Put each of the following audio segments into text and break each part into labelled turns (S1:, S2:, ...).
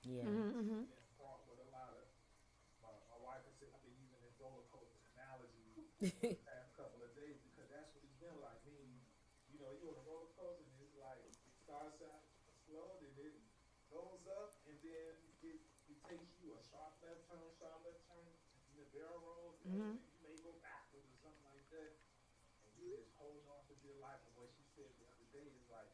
S1: Yeah.
S2: Mm-hmm.
S3: And part with a lot of my wife has said I've been using this roller coaster analogy for the past couple of days because that's what it's been like. Meaning, you're on a roller coaster and it's like it starts out slow, then it goes up, and then it takes you a sharp left turn, and the barrel rolls. The other
S2: Mm-hmm.
S3: thing you may go backwards or something like that, and you just holding on for dear life. And what she said the other day is like,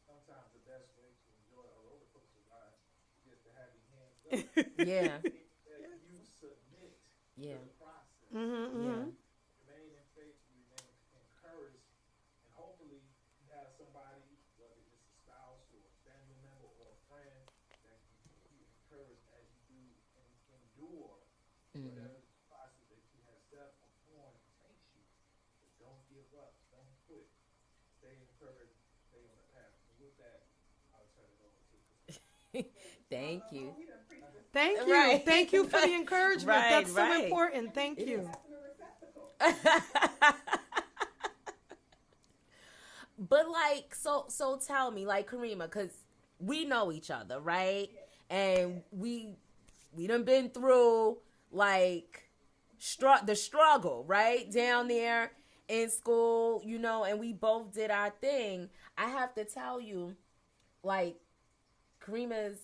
S3: sometimes the best way to enjoy a roller coaster ride is just to have your hands up
S1: Yeah.
S3: that you submit to
S1: Yeah.
S3: the process.
S1: Yeah.
S2: Mm-hmm.
S3: Remain in faith, you remain encouraged, and hopefully you have somebody, whether it's a spouse or a family member or a friend, that can keep you encouraged as you do and endure
S1: Mm-hmm.
S3: whatever process that you have set upon takes you. But don't give up, don't quit. Stay encouraged, stay on the path. And with that, I'll turn it over to Christina.
S1: Thank you.
S2: Thank you.
S1: Right.
S2: Thank you for the encouragement.
S1: Right.
S2: That's so
S1: Right.
S2: important. Thank
S1: It is.
S2: you.
S1: But like, so tell me, like Karima, because we know each other, right? And we done been through like the struggle, right? Down there in school, and we both did our thing. I have to tell you, like Karima's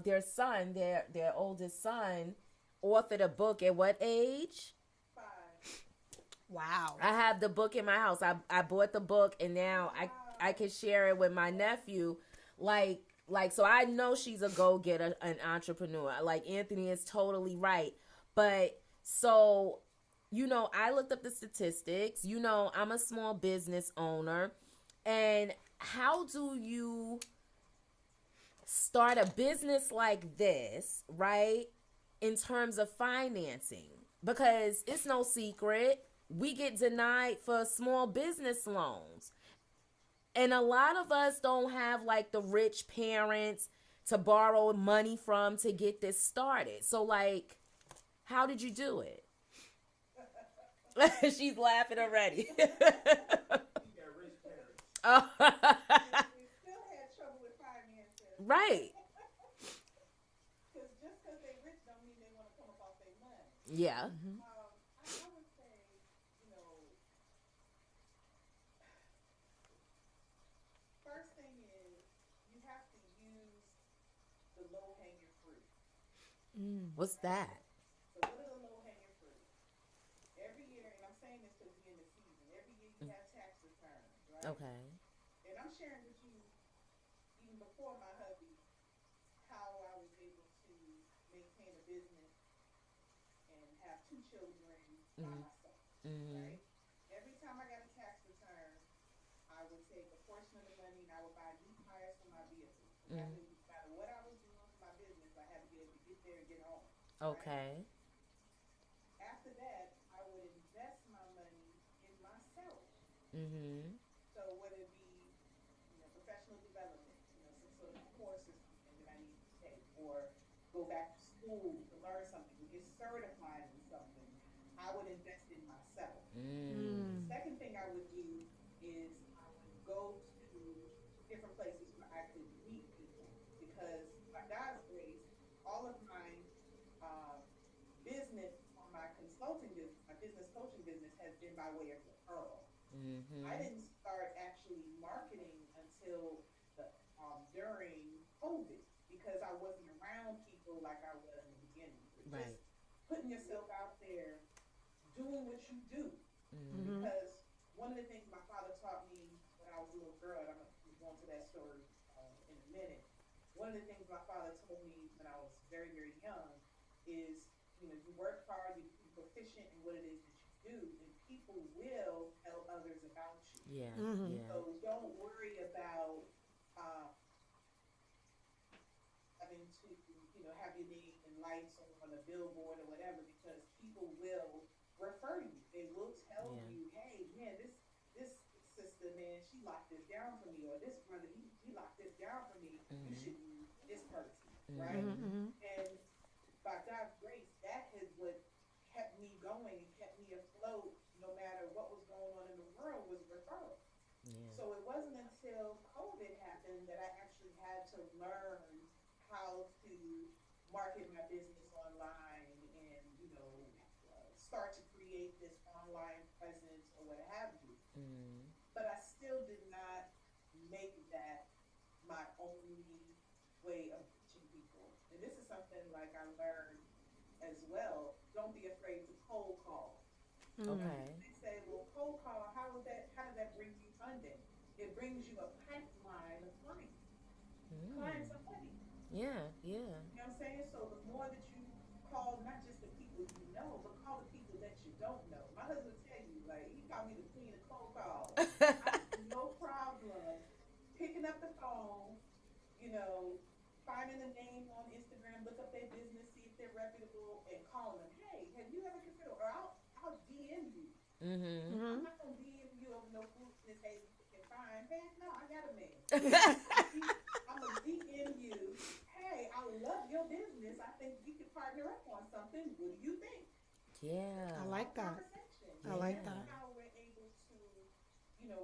S1: their son, their oldest son, authored a book at what age?
S2: Wow.
S1: I have the book in my house. I bought the book and now I can share it with my nephew. So I know she's a go getter, an entrepreneur. Like Anthony is totally right. But so I looked up the statistics. I'm a small business owner. And how do you start a business like this, right? In terms of financing, because it's no secret we get denied for small business loans. And a lot of us don't have like the rich parents to borrow money from to get this started. So, like, how did you do it? She's laughing already.
S3: He got rich parents.
S1: Oh. Right. Yeah.
S2: Mm-hmm. Mm.
S1: What's that? Okay. Mm-hmm. Mm-hmm. Mm-hmm. Okay. Mm-hmm. Mm.
S2: Mm.
S1: Mm-hmm. Right. Mm-hmm.
S2: Mm-hmm.
S1: Yeah.
S2: Mm-hmm.
S1: Yeah. Yeah. Mm-hmm. Mm-hmm.
S2: Mm-hmm.
S1: Yeah.
S4: how to market my business online and, start to create this online presence or what have you.
S1: Mm.
S4: But I still did not make that my only way of reaching people. And this is something like I learned as well. Don't be afraid to cold call.
S2: Mm.
S1: Okay.
S4: They say, well, cold call, how does that bring you funding? It brings you a pipeline of clients. Clients
S1: Mm.
S4: are money.
S1: Yeah, yeah.
S4: You know what I'm saying? So the more that you call not just the people you know, but call the people that you don't know. My husband will tell you, like, he called me the queen of cold calls. I have no problem picking up the phone, you know, finding a name on Instagram, look up their business, see if they're reputable, and calling them. Hey, have you ever considered? Or I'll DM you.
S1: Mhm.
S4: I'm
S2: Mm-hmm.
S4: not gonna DM you over no foolishness. Hey, you can find. Heck no, I got a man. I'm gonna DM you. Hey, I love your business. I think we could partner up on something. What do you think?
S2: I
S1: Yeah.
S4: All
S2: like that.
S4: conversation,
S2: I
S4: and
S2: like
S4: that's
S1: Yeah.
S2: that.
S4: how we're able to,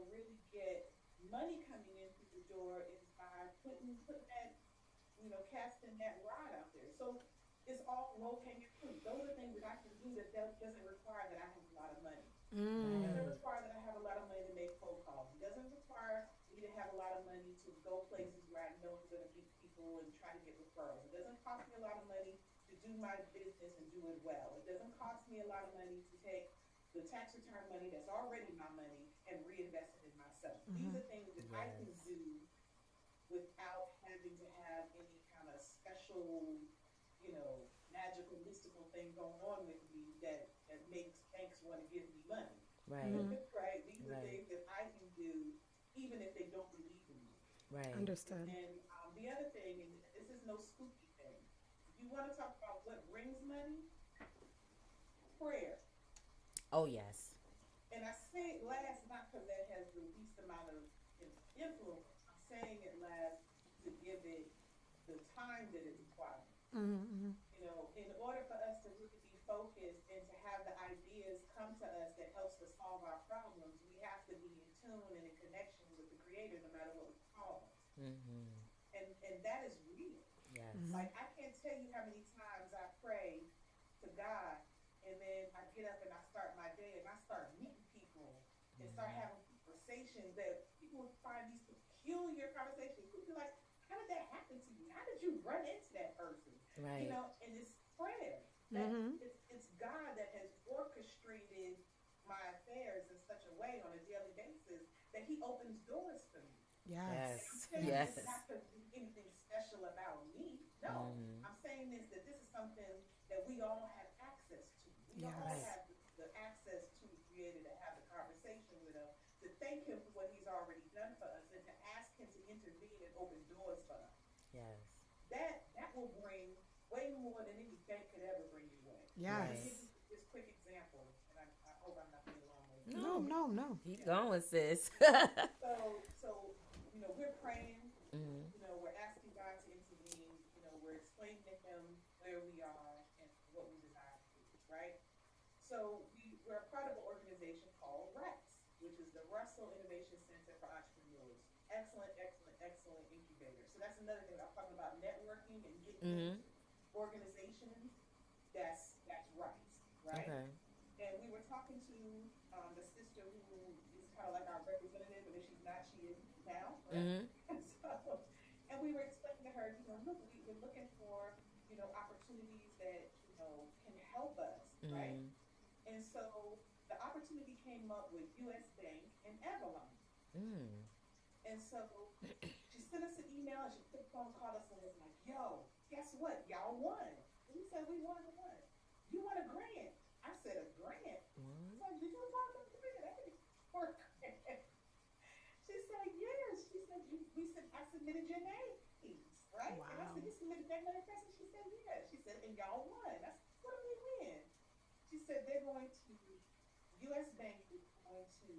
S4: really get money coming in through the door is by putting that, casting that rod out there. So it's all low hanging fruit. Those are things that I can do that doesn't require that I have a lot of money. It
S2: Mm.
S4: doesn't
S1: Right.
S4: require that I have a lot of money to make cold calls. It doesn't require me to have a lot of money to go places where I know I'm going to meet people and try to get referrals. It doesn't cost me a lot of money to do my business and do it well. It doesn't cost me a lot of money to take the tax return money that's already my money and reinvest it in myself. These
S2: Mm-hmm.
S4: are things that I can
S1: Yes.
S4: do without having to have any kind of special, magical, mystical thing going on with me that makes banks want to give me money.
S1: Right.
S2: Mm-hmm.
S4: Right? These are
S1: Right.
S4: things that I can do even if they don't believe in me.
S1: Right.
S4: And
S2: Understood.
S4: then the other thing, and this is no spooky thing, you want to talk about what brings money? Prayer.
S1: Oh yes.
S4: And I say it last not because that has the least amount of influence. I'm saying it last to give it the time that it requires.
S2: Mm-hmm.
S4: In order for us to really be focused and to have the ideas come to us that helps to solve our problems, we have to be in tune and in connection with the creator no matter what we call them.
S1: Mhm.
S4: And that is real.
S1: Yes.
S2: Mm-hmm.
S4: Like I can't tell you how many times I pray to God and then I get up and I start my day and I start meeting people and start
S1: Mhm.
S4: having conversations that people would find these peculiar conversations. People be like, how did that happen to you? How did you run into that person?
S1: Right.
S4: And it's prayer. That
S2: Mm-hmm.
S4: it's God that has orchestrated my affairs in such a way on a daily basis that He opens doors for me. And
S2: Yes.
S4: I'm
S1: Yes.
S4: saying
S2: Yes.
S4: this
S1: Yes.
S4: not because there's anything special about me. No,
S1: Mhm.
S4: I'm saying this is something that we all have access to. We all
S1: Right.
S2: Yes.
S4: have the access to the Creator to have the conversation with Him, to thank Him for what He's already done for us, and to ask Him to intervene and open doors for us.
S1: Yes.
S4: That will bring way more than any bank could ever bring your way. Let me
S1: Right.
S4: give
S2: Yes.
S4: you this quick example, and I hope I'm not being long-winded.
S2: No,
S1: No.
S2: no, no.
S1: Keep
S4: Yeah.
S1: going, sis.
S4: So we're praying.
S1: Mhm.
S4: We're asking God to intervene. We're explaining to Him where we are and what we desire to do. Right. So we're a part of an organization called REX, which is the Russell Innovation Center for Entrepreneurs. Excellent, excellent, excellent incubator. So that's another thing I'm talking about, networking and getting
S1: Mhm.
S4: into organizations. That's right, right?
S1: Okay.
S4: And we were talking to the sister who is kind of like our representative, and if she's not, she is now, right?
S1: Mhm.
S4: And and we were explaining to her, look, we're looking for, opportunities that, can help us, right?
S1: Mhm.
S4: And so the opportunity came up with U.S. Bank and Avalon.
S1: Mm.
S4: And so she sent us an email and she put a phone call us and was like, yo, guess what? Y'all won. And we said, we won what? You won a grant. I said, a grant? I
S1: What?
S4: was like, did you talk about a grant? I didn't for a grant. She said, yes. She said, I submitted your names, right? And I said,
S2: Wow.
S4: you submitted that manifest? And she said, yeah. She said, and y'all won. I said, what do we win? She said, they're going to, U.S. Bank is going to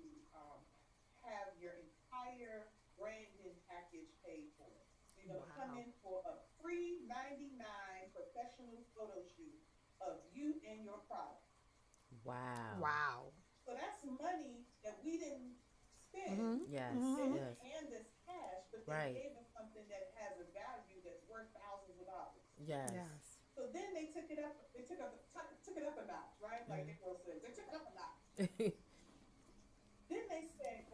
S4: have your entire branding package paid for. So you're going to come
S2: Wow.
S4: in for a free 99 professional photo shoot of you and your product.
S1: Wow.
S2: Wow.
S4: So that's money that we didn't spend.
S2: Mm-hmm.
S1: Yes.
S4: They
S2: Mm-hmm.
S4: didn't
S1: Yes.
S4: hand us cash, but they
S1: Right.
S4: gave us something that has a value that's worth thousands of
S1: Yes.
S2: Yes.
S4: So then they took it up. They took it up a notch, right? Like
S1: Mm.
S4: Nick Rose said, they took it up a notch. Then they said,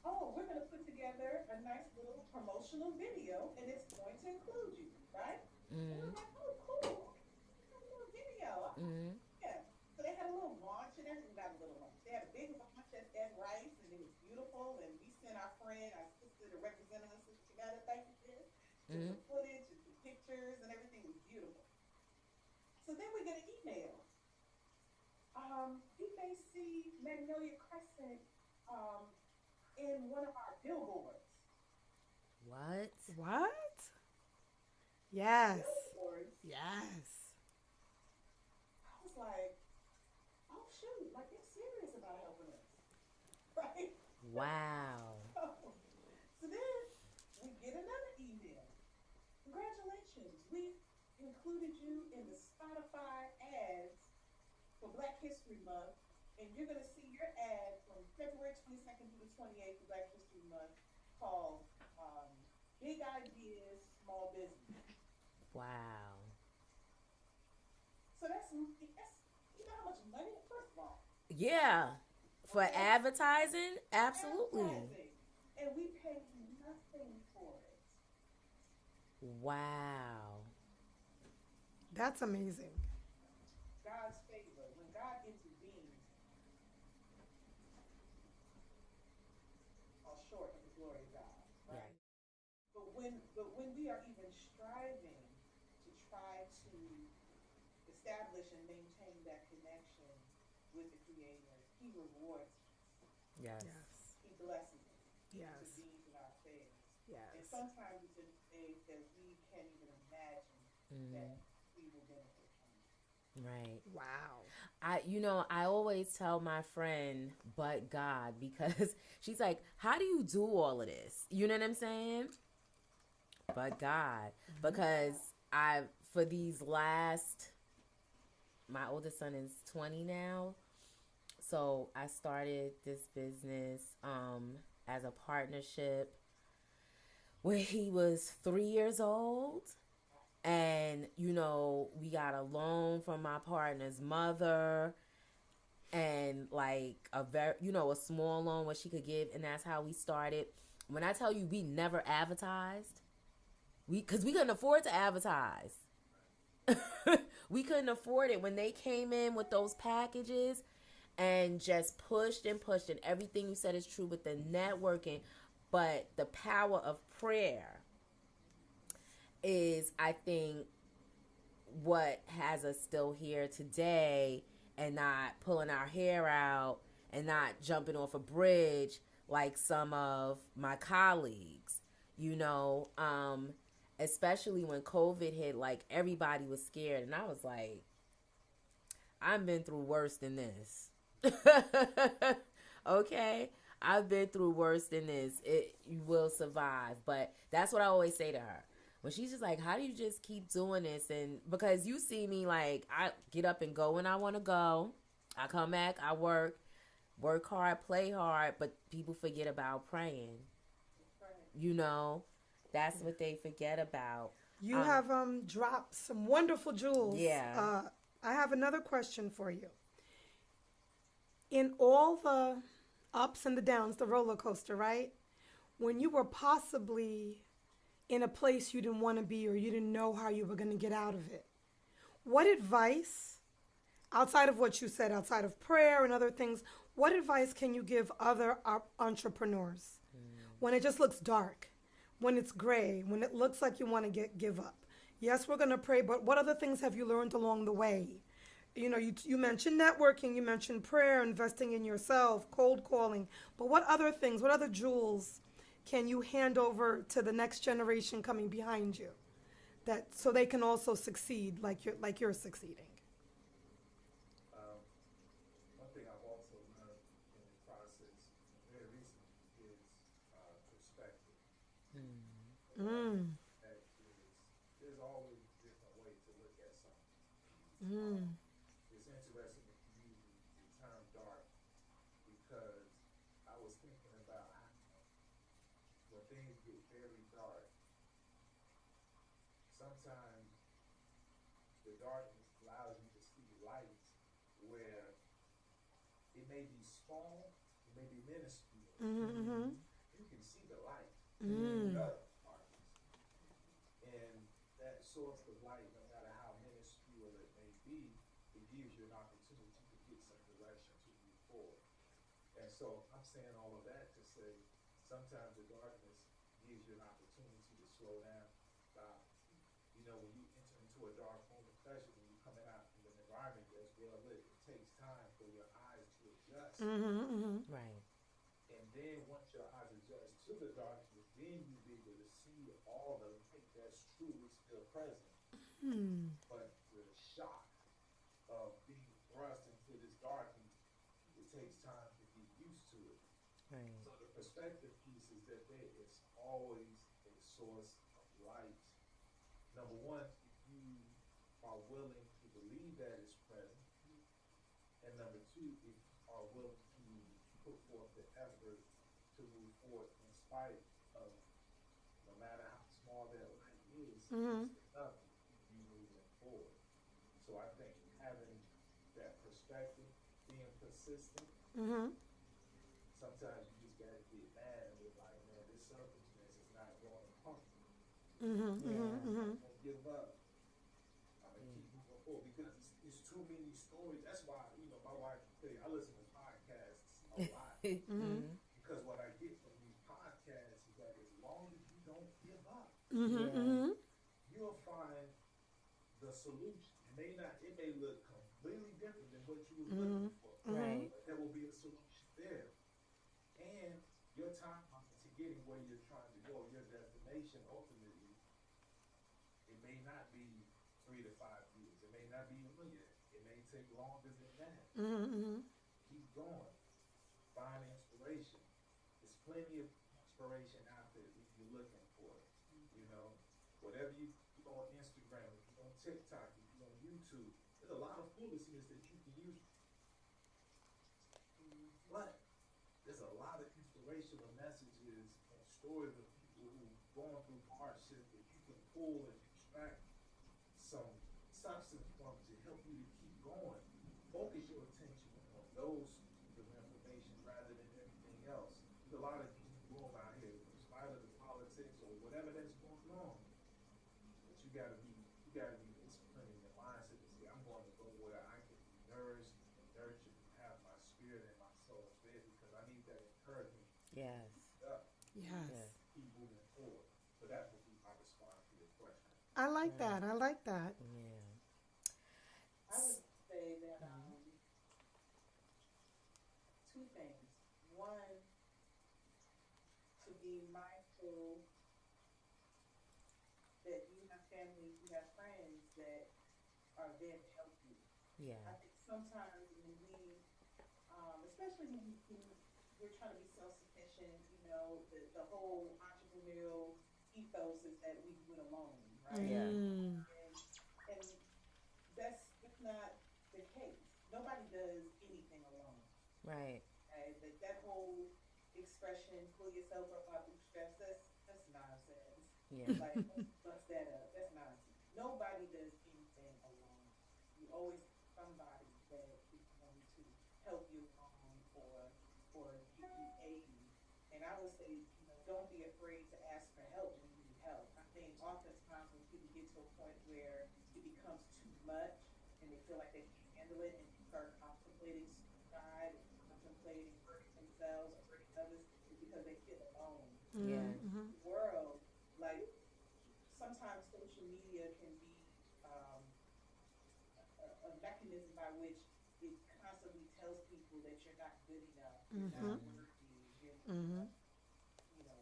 S4: "Oh, we're going to put together a nice little promotional video, and it's going to include you, right?" And we're
S1: Mm.
S4: like, "Oh, cool! A little video,
S1: Mm.
S4: yeah." So they had a little launch and everything. Not a little launch. They had a big launch at Rice, and it was beautiful. And we sent our friend, our sister, to represent us. Sister, you got to thank you, sis. Took
S1: Mm.
S4: some footage and some pictures, and everything was beautiful. So then we get an email. You may see Magnolia Crescent um, in one of our billboards.
S1: What?
S2: What? Yes.
S4: Billboards.
S2: Yes.
S4: I was like, oh shoot, like they're serious about helping us, right?
S1: Wow.
S4: So then we get another email. Congratulations, we've included you in the Spotify ads for Black History Month, and you're gonna see your ad from February 22nd through the 28th of Black History Month called um, "Big Ideas, Small Business."
S1: Wow.
S4: So that's you know how much money? First of all,
S1: Yeah. For
S4: okay,
S1: advertising? Absolutely.
S4: advertising, and we paid nothing for it.
S1: Wow.
S2: That's amazing.
S4: God's favor. When God intervenes, fall short of the glory of God,
S1: Yeah.
S4: right? But when we are even striving to try to establish and maintain that connection with the Creator, He rewards us.
S1: Yes.
S2: Yes.
S4: He blesses us. He
S2: Yes.
S4: intervenes in our affairs. And
S2: Yes.
S4: sometimes it's in ways that we can't even imagine
S1: Mm.
S4: that we will benefit from it.
S1: Right.
S2: Wow.
S1: I always tell my friend, but God, because she's like, how do you do all of this? You know what I'm saying? But God, because for these my oldest son is 20 now. So I started this business as a partnership when he was 3 years old. And, we got a loan from my partner's mother and like a small loan what she could give. And that's how we started. When I tell you we never advertised, because we couldn't afford to advertise. We couldn't afford it when they came in with those packages and just pushed and pushed. And everything you said is true with the networking. But the power of prayer is, I think, what has us still here today and not pulling our hair out and not jumping off a bridge like some of my colleagues, you know, especially when COVID hit, like everybody was scared. And I was like, I've been through worse than this. Okay? I've been through worse than this. You will survive. But that's what I always say to her. When she's just like, how do you just keep doing this? And because you see me, like, I get up and go when I want to go. I come back, I work hard, play hard, but people forget about praying.
S4: Right.
S1: That's what they forget about.
S2: You have dropped some wonderful jewels.
S1: Yeah.
S2: I have another question for you. In all the ups and the downs, the roller coaster, right? When you were possibly in a place you didn't want to be or you didn't know how you were going to get out of it, what advice, outside of what you said, outside of prayer and other things, what advice can you give other entrepreneurs when it just looks dark, when it's gray, when it looks like you want to give up? Yes, we're going to pray, but what other things have you learned along the way? You mentioned networking, you mentioned prayer, investing in yourself, cold calling, but what other things, what other jewels can you hand over to the next generation coming behind you, that so they can also succeed like you're succeeding?
S3: One thing I've also learned in the process, very recently, is perspective.
S2: Mm.
S3: That is, there's always a different way to look at something.
S2: Mm.
S3: It's interesting that you use the term dark because I was thinking about how when things get very dark, sometimes the darkness allows you to see light where it may be small, it may be minuscule.
S2: Mm-hmm.
S3: You can see the light
S2: Mm-hmm.
S3: of darkness. And that source of light, no matter how minuscule it may be, it gives you an opportunity to get some direction to move forward. And so I'm saying all of that to say sometimes the darkness gives you an opportunity to slow down, stop. You know, when you enter into a dark room, especially when you're coming out from an environment that's well lit, it takes time for your eyes to adjust.
S2: Mm-hmm.
S1: Right.
S3: And then once your eyes adjust to the darkness, then you'll be able to see all the light that's truly still present.
S2: Mm-hmm.
S3: But the shock of being thrust into this darkness, it takes time to get used to it.
S1: Right.
S3: So the perspective piece is that there is always a source of light. Number one, if you are willing to believe that it's present, and number two, if you are willing to put forth the effort to move forward in spite of no matter how small that light is,
S2: Mm-hmm.
S3: it's enough to keep you moving forward. So I think having that perspective, being persistent,
S2: Mm-hmm.
S3: sometimes you just gotta get mad and be like, man, this circumstance is not going to pump me.
S2: Mm-hmm.
S1: Yeah.
S2: Mm-hmm.
S3: I'm gonna give up. I'm gonna keep moving forward because it's too many stories. That's why, you know, my wife can tell you I listen to podcasts a lot
S1: Mm-hmm.
S3: because what I get from these podcasts is that as long as you don't give up,
S2: Mm-hmm.
S1: Yeah.
S2: Mm-hmm.
S3: you'll find the solution. It may look completely different than what you were
S2: Mm-hmm.
S3: looking for,
S1: Right.
S3: but there will be a solution there. And your timeline to getting where you're trying to go, your destination ultimately, it may not be 3 to 5 years. It may not be a year. It may take longer than that.
S2: Mm-hmm.
S3: Keep going. Find inspiration. There's plenty of inspiration out there if you're looking for it. You know, whatever you on Instagram, if you're on TikTok, if you're on YouTube, there's a lot of foolishness that you can use. But there's a lot of inspirational messages and stories of people who've gone through hardship that you can pull and extract some substance from to help you to keep going. Focus your attention on those pieces of information rather than everything else. There's a lot of things going out here, in spite of the politics or whatever that's going on. But you gotta be disciplined in your mindset to say, I'm going to go where I can be nourished and nurtured and have my spirit and my soul fed because I need that encouragement
S1: Yes.
S3: up
S2: Yes.
S1: Yes.
S3: to keep moving forward. So that would be my response to your question.
S2: I like that. I like that.
S1: Yeah.
S4: I would say that two things. One, to be mindful that you have family, you have friends that are there to help you.
S1: Yeah.
S4: I think sometimes when we, especially when we're trying to be self-sufficient, you know, the whole entrepreneurial ethos is that we do it alone, right?
S1: Yeah.
S2: Mm.
S4: And that's not the case. Nobody does anything alone.
S1: Right.
S4: Okay? That whole expression, pull yourself up by bootstraps, that's nonsense.
S1: Yeah.
S4: Like, bust that up. That's nonsense. Nobody does anything alone. You always have somebody that is going to help you along or give you aid. And I would say, you know, don't be afraid to ask for help when you need help. I think oftentimes when people get to a point where it becomes too much and they feel like they can't handle it and they start contemplating suicide or contemplating hurting themselves or hurting others, it's because they feel alone.
S1: Yeah.
S2: Mm-hmm.
S4: The world, like sometimes social media can be a mechanism by which it constantly tells people that you're not good enough, you're not worthy,
S2: Mm-hmm.
S4: you know,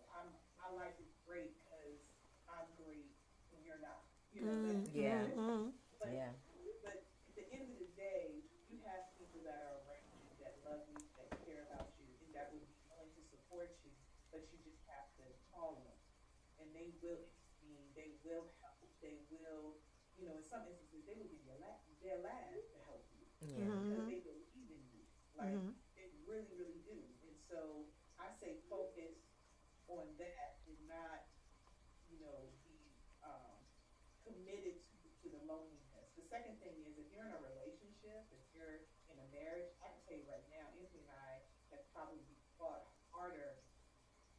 S4: my life is great because I'm great and you're not. You know, that's
S1: Yeah.
S2: Mm-hmm.
S4: but
S1: Yeah.
S4: but at the end of the day, you have people that are around you that love you, that care about you, and that will be willing to support you. But you just have to call them, and they will intervene. They will help. They will, you know, in some instances, they will give their last to help you
S1: Yeah.
S4: because they believe in you. Like they really, really do. And so I say focus on that and not, you know, be committed to the loneliness. Because second thing is if you're in a relationship, if you're in a marriage, I can tell you right now, Anthony and I have probably fought harder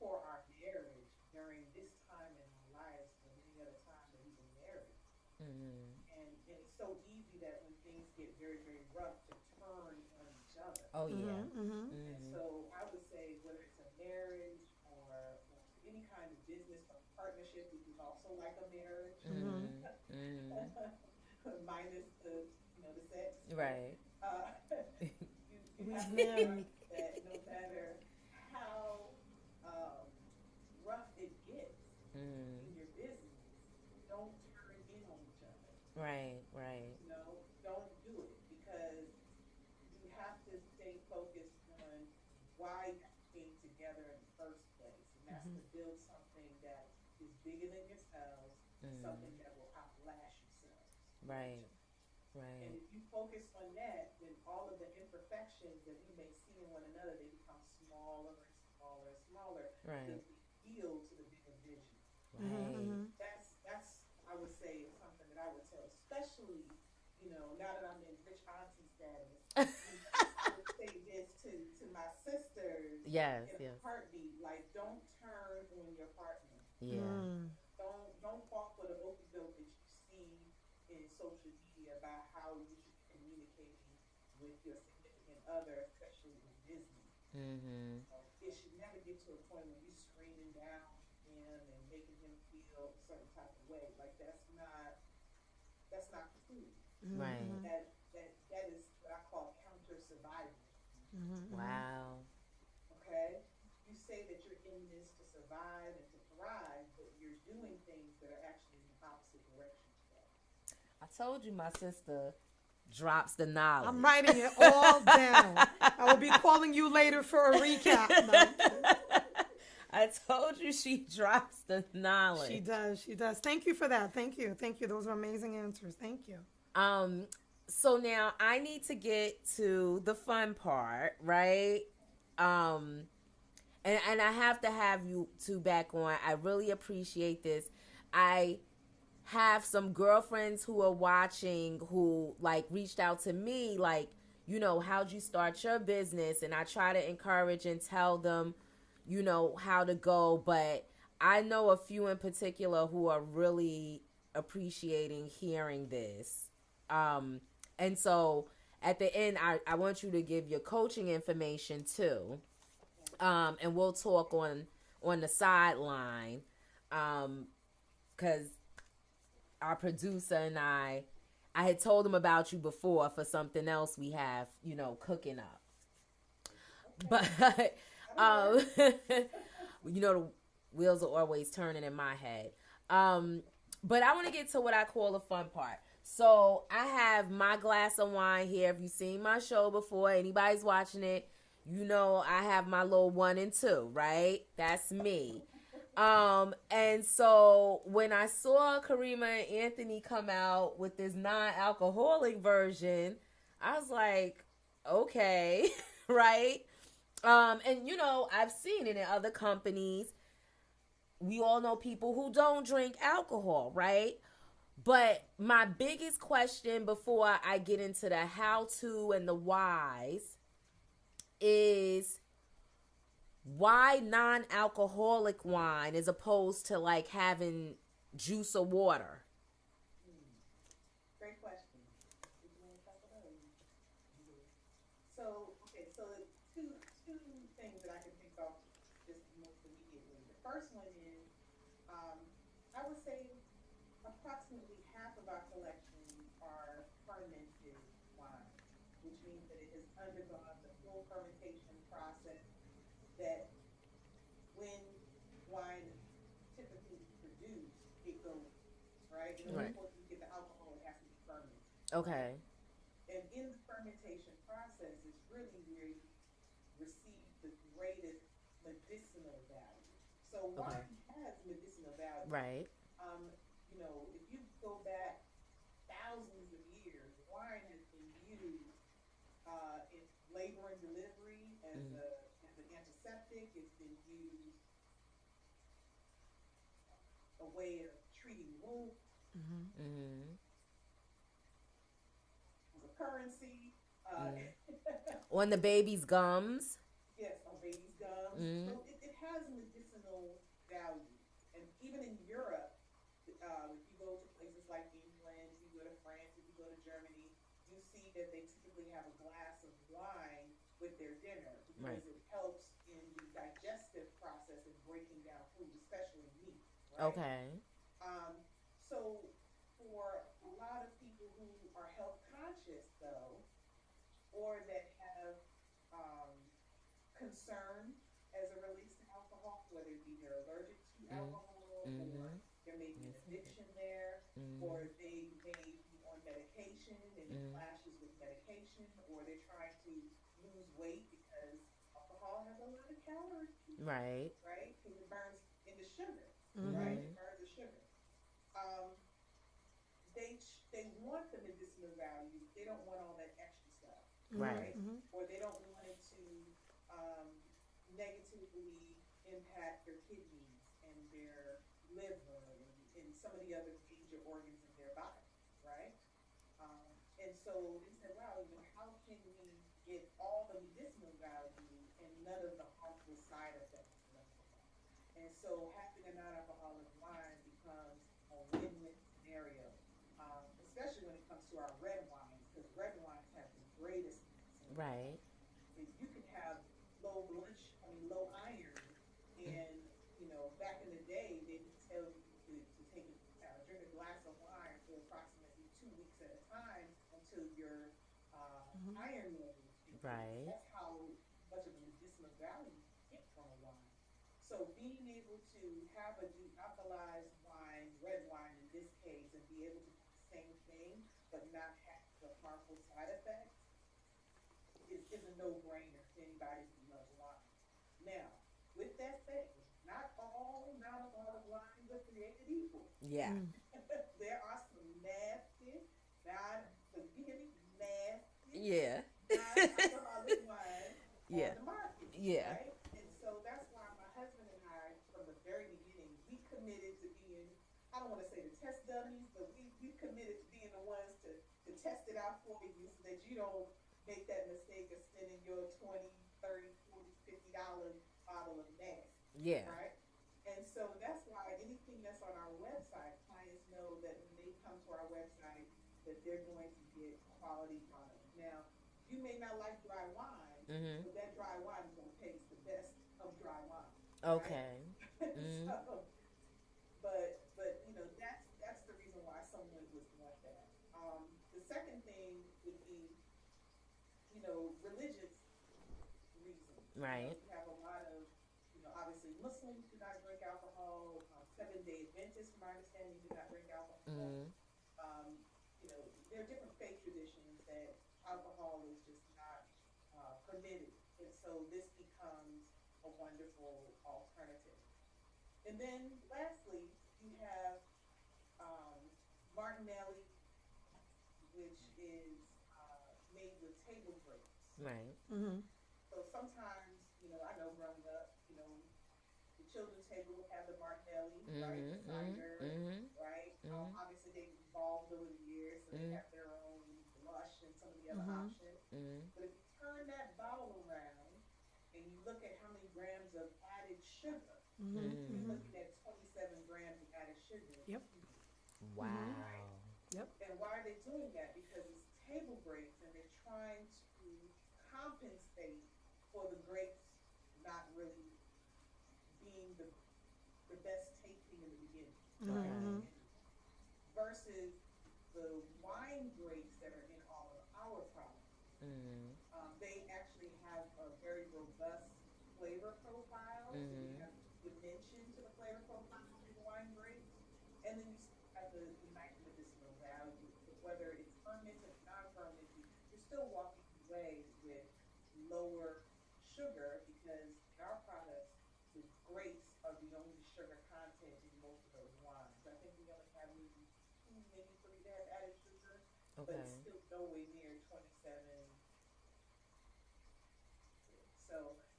S4: for our marriage during this time in our lives than any other time that we've been married.
S1: Mm-hmm.
S4: And it's so easy that when things get very, very rough to turn on each other.
S1: Oh yeah.
S2: Mm-hmm. Mm-hmm.
S4: And
S1: Mm-hmm.
S4: so I would say whether it's a marriage or any kind of business or partnership, which is also like a marriage,
S2: Mm-hmm.
S1: Mm-hmm. Mm-hmm.
S4: minus the the sex.
S1: Right.
S4: Uh, you
S2: Who's
S4: have to
S2: married?
S4: realize that no matter how um, rough it gets
S1: Mm-hmm.
S4: in your business, don't turn in on each other.
S1: Right. Right.
S4: Don't do it because you have to stay focused on why you came together in the first place, and that's to build something that is bigger than yourselves,
S1: Mm-hmm.
S4: something that will outlast yourselves.
S1: Right.
S4: And
S1: Right.
S4: if you focus on that, then all of the imperfections that we may see in one another, they become smaller and smaller and smaller
S1: Right.
S4: because we yield to the bigger vision.
S1: Right.
S2: Mm-hmm.
S4: That's I would say is something that I would tell, especially now that I'm in rich auntie status. I would say this to my sisters
S1: Yes.
S4: in a
S1: Yes.
S4: heartbeat, like don't turn on your partner.
S1: Yeah.
S2: Mm-hmm.
S4: Don't fall for the okey doke that you see in social media about how you should be communicating with your significant other, especially in business.
S1: Mm-hmm.
S4: It should never get to a point where you're screaming down him and making him feel a certain type of way. Like that's not cool.
S1: Right.
S2: Mm-hmm.
S4: That is what I call counter survival.
S2: Mm-hmm.
S1: Wow.
S4: Okay? You say that you're in this to survive and to thrive, but you're doing things that are actually in the opposite direction to that.
S1: I told you my sister drops the knowledge.
S2: I'm writing it all down. I will be calling you later for a recap. No.
S1: I told you she drops the knowledge.
S2: She does. She does. Thank you for that. Thank you. Thank you. Those are amazing answers. Thank you.
S1: Um, so now I need to get to the fun part, right? Um, and I have to have you two back on. I really appreciate this. I have some girlfriends who are watching who like reached out to me like, how'd you start your business? And I try to encourage and tell them, how to go. But I know a few in particular who are really appreciating hearing this. Um, and so at the end, I want you to give your coaching information too.
S4: Okay.
S1: And we'll talk on the sideline. Because our producer and I had told him about you before for something else we have, cooking up.
S4: Okay.
S1: But,
S4: That'll work.
S1: the wheels are always turning in my head. But I want to get to what I call the fun part. So I have my glass of wine here. If you've seen my show before, anybody's watching it, I have my little 1 and 2, right? That's me. And so when I saw Karima and Anthony come out with this non-alcoholic version, I was like, okay, right? And I've seen it in other companies. We all know people who don't drink alcohol, right? But my biggest question before I get into the how to and the whys is why non-alcoholic wine as opposed to like having juice or water?
S4: Hmm. Great question. Did you want to talk about it? So two things that I can think of just most immediately. The first one is, um, I would say approximately half of our collections are fermented wine, which means that it has undergone the full fermentation process that when wine is typically produced, it goes through, right? In order
S1: Right.
S4: for you to get the alcohol, it has to be fermented, right?
S1: Okay.
S4: And in the fermentation process is really where you receive the greatest medicinal value. So
S1: Okay.
S4: wine has medicinal value.
S1: Right.
S4: If you go back thousands of years, wine has been used in labor and delivery
S1: Mm-hmm.
S4: as an antiseptic. It's been used a way of treating wounds.
S2: Mm-hmm.
S1: Mm-hmm.
S4: currency.
S1: Mm. On the baby's gums.
S4: Yes, on baby's gums.
S1: Mm.
S4: So it has medicinal value. And even in Europe, if you go to places like England, if you go to France, if you go to Germany, you see that they typically have a glass of wine with their dinner
S1: Right.
S4: because it helps in the digestive process and breaking down food, especially meat, right?
S1: Okay.
S4: So for a lot of people who are health conscious, though, or that have um, concern as it relates to alcohol, whether it be they're allergic to
S1: Mm.
S4: alcohol or
S1: Mm-hmm.
S4: there may be an
S1: Yes.
S4: addiction there,
S1: Mm.
S4: or they may be on medication and it
S1: Mm.
S4: clashes with medication, or they're trying to lose weight because alcohol has a lot of calories,
S1: Right.
S4: right? Because it burns into sugar, right?
S1: Mm-hmm.
S4: It burns the sugar. Um, they want the medicinal value. They don't want all that extra stuff,
S2: Mm-hmm.
S1: Right.
S4: right?
S2: Mm-hmm.
S4: Or they don't want it to um, negatively impact their kidneys and their liver and some of the other major organs in their body, right? And so they said, wow, how can we get all the medicinal value and none of the harmful side effects of alcohol? And so having a non-alcoholic wine becomes a win-win scenario, especially when it comes to our red wines, because red wines have the greatest medicinal
S1: Right.
S4: value. If you can have low iron, and back in the day, they would tell you to take drink a glass of wine for approximately 2 weeks at a time until your iron levels increase.
S1: Right.
S4: That's how much of a medicinal value you get from a wine. So being able to have a dealcoholized wine, red wine in this case, and be able to do the same thing but not have the harmful side effects is a no-brainer to anybody who loves wine. Now, with that said, not all non-alcoholic wines are created equal.
S1: Yeah.
S2: Mm.
S4: There are some nasty, forgive me, nasty
S1: Yeah.
S4: non-alcoholic wines on
S1: Yeah.
S4: the market,
S1: Yeah.
S4: right? And so that's why my husband and I, from the very beginning, we committed to being, I don't want to say the test dummies, but we committed to being the ones to test it out for you so that you don't make that mistake of spending your 20, 30, 40, $50 bottle of nasty,
S1: Yeah.
S4: right? And so that's why anything that's on our website, clients know that when they come to our website, that they're going to get quality products. Now, you may not like dry wine,
S1: Mm-hmm.
S4: but that dry wine is going to taste the best of dry wine, right?
S1: Okay. Mm.
S4: So, but that's the reason why someone would want that. The second thing would be religious reasons.
S1: Right.
S4: You have a lot of, obviously Muslims do not drink alcohol. Seven-day Adventists, from my understanding, do not drink alcohol.
S1: Mm.
S4: Um, there are different faith traditions that alcohol is just not permitted, and so this becomes a wonderful alternative. And then, lastly, you have Martinelli, which is made with table grapes.
S1: Right.
S2: Mm-hmm.
S4: So sometimes, I know growing up, the children's table would have the Martinelli, right? The
S1: Mm-hmm.
S4: cider,
S1: Mm-hmm.
S4: right?
S1: Mm-hmm.
S4: Obviously, they've evolved over the years, so they
S1: Mm-hmm.
S4: have their own blush and some of the other
S2: Mm-hmm.
S4: options.
S1: Mm-hmm.
S4: But if you turn that bottle around and you look at how many grams of added sugar,
S2: Mm-hmm.
S4: you're
S2: Mm-hmm.
S1: Mm-hmm.
S4: looking at 27 grams of added sugar.
S2: Yep.
S1: Wow.
S2: Yep.
S4: And why are they doing that? Because it's table grapes and they're trying to compensate for the grapes not really being the best tasting in the beginning, right?
S1: Okay.
S2: Mm-hmm.
S4: Versus the wine grapes that are in all of our products.
S1: Mm-hmm.
S4: They actually have a very robust flavor profile. So you
S1: Mm-hmm.
S4: have dimension to the flavor profile of the wine grapes. And then you still have the nice medicinal value. Whether it's fermented or non-fermented, you're still walking away with lower sugar because in our products, the grapes are the only sugar content in most of those wines. I think we only have maybe two, maybe three that have added sugar, but it's
S1: Okay.
S4: still nowhere near 27.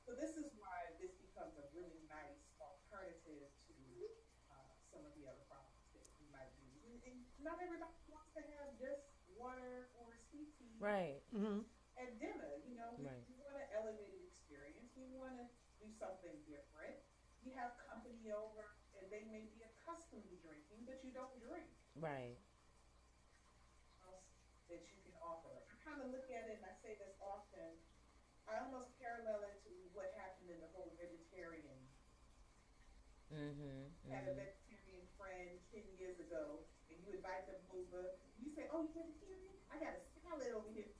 S4: So this is why this becomes a really nice alternative to some of the other products that we might use. And not everybody wants to have just water or sweet tea
S1: Right.
S2: Mm-hmm.
S4: at dinner. You know,
S1: Right.
S4: we want an elevated experience. We want to do something different. You have company over, and they may be accustomed to drinking, but you don't drink.
S1: Right.
S4: Else that you can offer. I kind of look at it, and I say this often. I almost parallel it to what happened in the whole vegetarian.
S1: Mhm.
S4: Had a
S1: Mhm.
S4: vegetarian friend 10 years ago, and you invite them over. You say, "Oh, you vegetarian? I got a salad over here.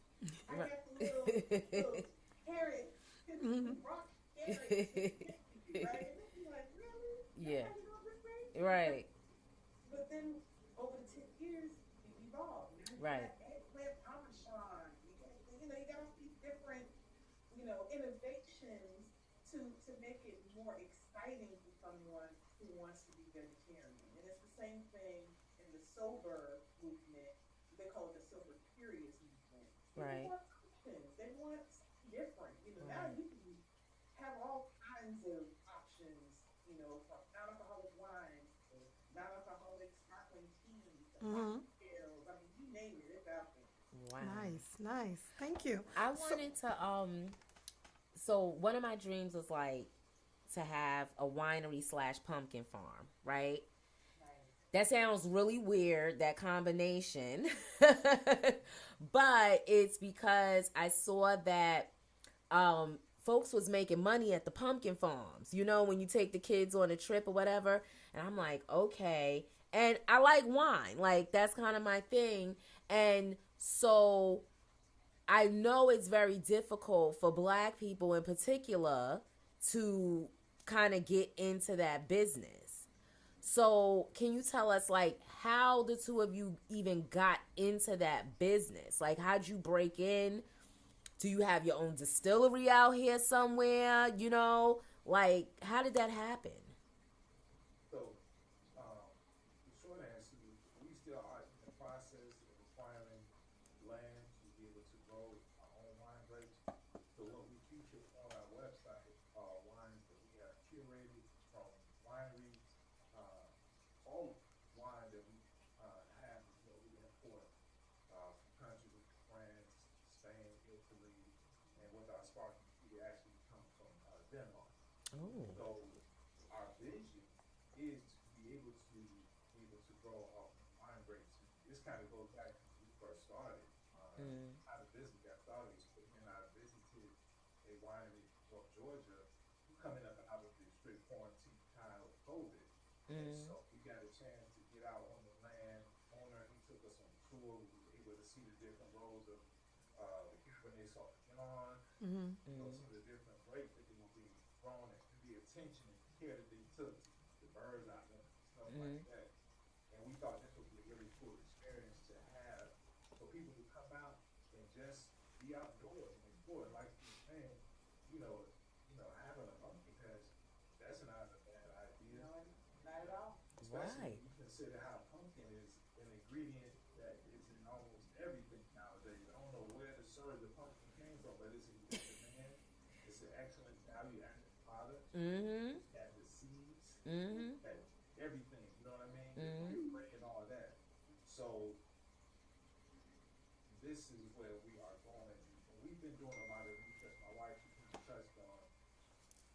S4: I
S1: Right.
S4: got the little carrot,
S2: Mm-hmm.
S4: rock carrots in the kitchen, right?" And they'll be like, "Really? That's
S1: Yeah.
S4: how you gonna bring?"
S1: Right.
S4: But then over the 10 years, you evolve. Now you
S1: Right.
S4: got eggplant parmesan. You got all these different, innovations to make it more exciting for someone who wants to be vegetarian. And it's the same thing in the sober movement. They call it the sober curious movement. People
S1: Right.
S4: want options. They want something different. Now
S1: Right.
S4: you can have all kinds of options. From non-alcoholic wines to non-alcoholic sparkling teas to
S2: Mm-hmm.
S4: mocktails. I mean, you name it, it's out there.
S1: Wow.
S2: Nice, nice. Thank you.
S1: I
S2: So,
S1: wanted to so one of my dreams was like to have a winery slash pumpkin farm, right?
S4: Nice.
S1: That sounds really weird, that combination. But it's because I saw that folks was making money at the pumpkin farms. When you take the kids on a trip or whatever, and I'm like, okay. And I like wine. Like that's kind of my thing. And so I know it's very difficult for black people in particular to kind of get into that business. So, can you tell us like how the two of you even got into that business? Like how'd you break in? Do you have your own distillery out here somewhere? Like how did that happen?
S3: So, the short answer is we still are in the process of acquiring land to be able to grow our own wine grapes. So, what we feature on our website are wines that we have curated from wineries. Uh, all wine that we have is what we import from countries like France, Spain, Italy, and with our sparkling tea, it actually comes from Denmark.
S1: Oh.
S3: So our vision is to be able to grow our wine grapes. This kind of goes back to when we first started.
S1: Mm.
S3: How the business got started is when I visited a winery in North Georgia, coming up out of the strict quarantine time of COVID. And
S1: Mm.
S3: so we got a chance to get out on the land. Owner, he took us on a tour. We were able to see the different rows of the Cabernet Sauvignon,
S2: mm-hmm.
S1: Mm.
S3: some of the different grapes that they were being grown and the attention and care that they took to keep the birds out of them and stuff like
S1: Mm.
S3: that. And we thought this would be a really cool experience to have for people to come out and just be outdoors and explore. Like you were saying, having a pumpkin patch, that's not a bad idea,
S4: No, not at all.
S3: especially
S1: Right.
S3: when you consider how pumpkin is an ingredient that is in almost everything nowadays. I don't know where the surge of pumpkin came from, but it's in good demand. It's an excellent value added product.
S1: Mhm.
S3: It's got the seeds,
S1: Mhm.
S3: got everything, you know what I mean? The
S1: Mhm.
S3: puree and all that. So this is where we are going. And we've been doing a lot of research. My wife, she kind of touched on,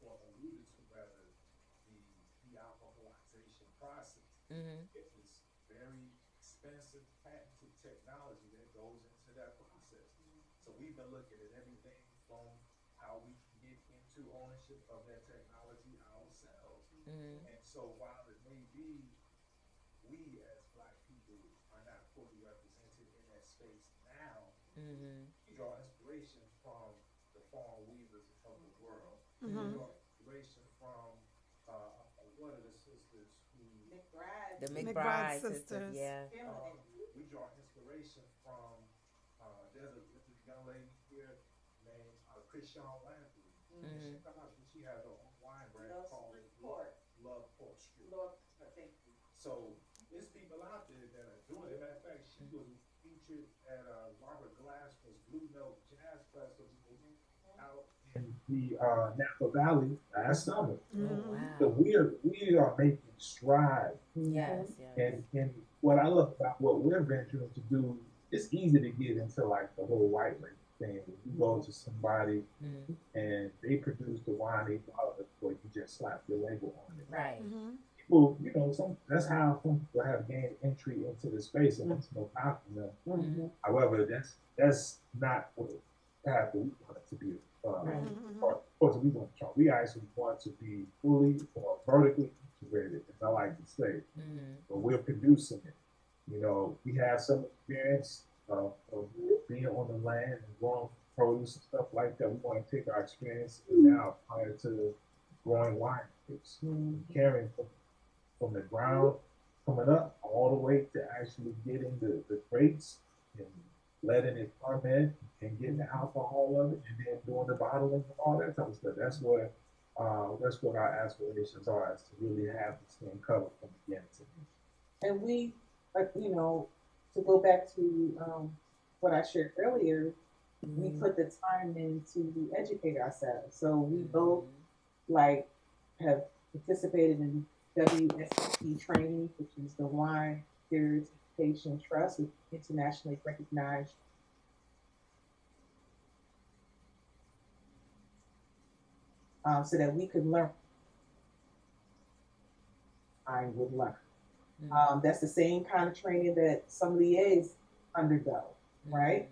S3: or alluded to rather, the de-alcoholization process.
S1: Mhm.
S3: It's this very expensive patented technology that goes into that process. So we've been looking at everything from how we can get into ownership of that technology ourselves.
S1: Mhm.
S3: And so while it may be we as black people are not fully represented in that space now,
S1: Mhm.
S3: we draw inspiration from the farm weavers of the world. We
S2: Mm-hmm.
S1: Mhm.
S3: draw inspiration from one of the sisters who
S4: McBride,
S1: The
S2: McBride
S1: McBride sisters,
S2: sisters.
S1: yeah.
S4: feminine.
S3: we draw inspiration from there's a young lady here named Christian Landry, and
S1: Mhm.
S3: she has her own wine brand
S4: Love
S3: called
S4: Street Court.
S3: Love Port Street.
S4: Lord, thank you.
S3: So there's people out there that are doing it. Matter of fact, she was featured at Robert Glasper's Blue Note Jazz Festival out in the Napa Valley last summer.
S1: Oh
S2: Mm-hmm.
S3: So
S1: wow.
S3: we are making strides.
S1: Yes,
S2: Mm-hmm.
S1: yes.
S3: And what I love about what we're venturing to do it's easy to get into like the whole white label thing. When you go to somebody
S1: Mm-hmm.
S3: and they produce the wine they bottle it for, you just slap your label on it.
S1: Right.
S2: Mm-hmm.
S3: People, that's how some people have gained entry into the space, and it's no knock on them.
S1: Mm-hmm.
S3: However, that's not what path that we want it to be.
S1: Right.
S3: Or, of course, we want to try. We actually want to be fully or vertically integrated, as I like to say.
S1: Mm-hmm.
S3: But we're producing it. We have some experience of being on the land and growing produce and stuff like that. We want to take our experience and now apply it to growing wine grapes, carrying from the ground, coming up all the way to actually getting the grapes and letting it ferment and getting the alcohol of it, and then doing the bottling and all that type of stuff. That's what our aspirations are, is to really have this thing covered from beginning to end.
S4: And we, to go back to what I shared earlier, we
S1: Mm-hmm.
S4: put the time in to educate ourselves. So we both
S1: Mm-hmm.
S4: like have participated in WSET training, which is the Wine Spirits Education Trust, which is internationally recognized. So that we could learn, I would learn.
S1: Mm-hmm.
S4: That's the same kind of training that sommeliers undergo, right?